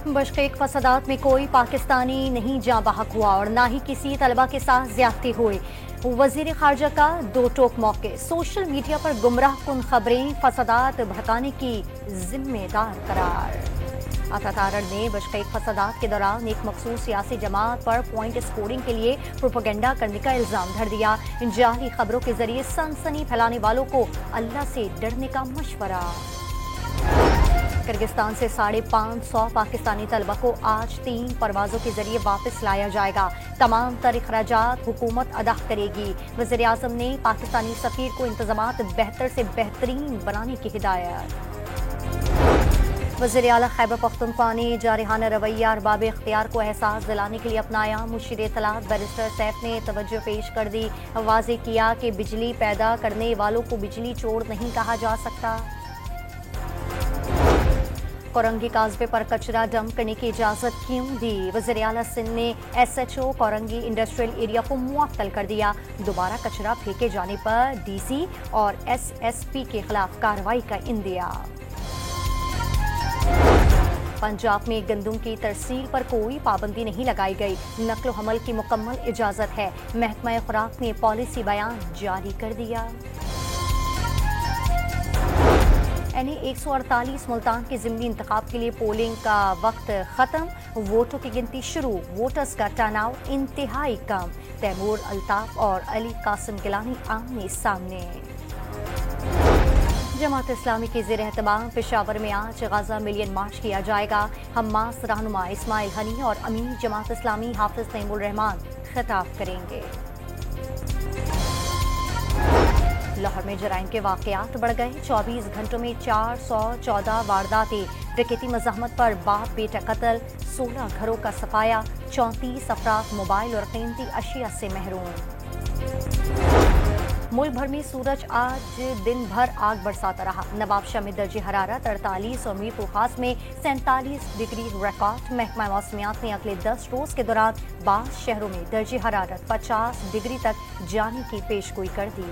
बशकीक फसादात में कोई पाकिस्तानी नहीं जाँ बहक हुआ और ना ही किसी तलबा के साथ ज्यादती हुई। वजीर खारजा का दो टोक मौके, सोशल मीडिया पर गुमराह कुन खबरें फसादात भड़काने की जिम्मेदार करार। अतातारड़ ने बशकीक फसादात के दौरान एक मखसूस सियासी जमात पर पॉइंट स्कोरिंग के लिए प्रोपेगेंडा करने का इल्जाम धर दिया। जाली खबरों के जरिए सनसनी फैलाने वालों को अल्लाह से डरने का मशवरा। किर्गिस्तान से 550 पाकिस्तानी तलबा को आज 3 परवाजों के जरिए वापस लाया जाएगा। तमाम तर अखराजात हुकूमत अदा करेगी। वज़ीर आज़म ने पाकिस्तानी सफीर को इंतजामात बेहतर से बेहतरीन बनाने की हिदायत। वज़ीर आला खैबर पख्तूनख्वा ने जारहाना रवैया अरबाब इख्तियार को एहसास दिलाने के लिए अपनाया। मुशीर इत्तलात बैरिस्टर सैफ ने तवज्जो पेश कर दी। वाज़ेह किया कि बिजली पैदा करने वालों को बिजली चोर नहीं कहा जा सकता। कोरंगी काजबे पर कचरा डंप करने की इजाजत क्यों दी? वज़ीर आला सिंध ने SHO कोरंगी इंडस्ट्रियल एरिया को मुअत्तल कर दिया। दोबारा कचरा फेंके जाने पर DC और SSP के खिलाफ कार्रवाई का इंदिया। पंजाब में गंदम की तरसील पर कोई पाबंदी नहीं लगाई गई। नक्ल हमल की मुकम्मल इजाजत है। महकमा खुराक ने पॉलिसी बयान जारी कर दिया। NA 148 मुल्तान के ज़िमनी इंतखाब के लिए पोलिंग का वक्त खत्म, वोटों की गिनती शुरू। वोटर्स का टर्नआउट इंतहाई कम। तैमूर अल्ताफ और अली कासिम गिलानी आमने सामने। जमात इस्लामी के ज़ेर एहतमाम पेशावर में आज गाजा मिलियन मार्च किया जाएगा। हमास रहनुमा इस्माइल हनी और अमीर जमात इस्लामी हाफिज नईमुर रहमान खिताब करेंगे। लाहौर में जराइम के वाकयात बढ़ गए। 24 घंटों में 414 वारदातें। डकैती मज़ाहमत पर बाप बेटा कत्ल। 16 घरों का सफाया। 34 अफराद मोबाइल और कीमती अशिया से महरूम। मुल्क भर में सूरज आज दिन भर आग बरसाता रहा। नवाबशाह में दर्जे हरारत 48 और मीरपुर खास में 47 डिग्री रिकॉर्ड। महकमा मौसमियात ने अगले 10 रोज के दौरान 12 शहरों में दर्जे हरारत 50 डिग्री तक जाने की पेशगोई कर दी।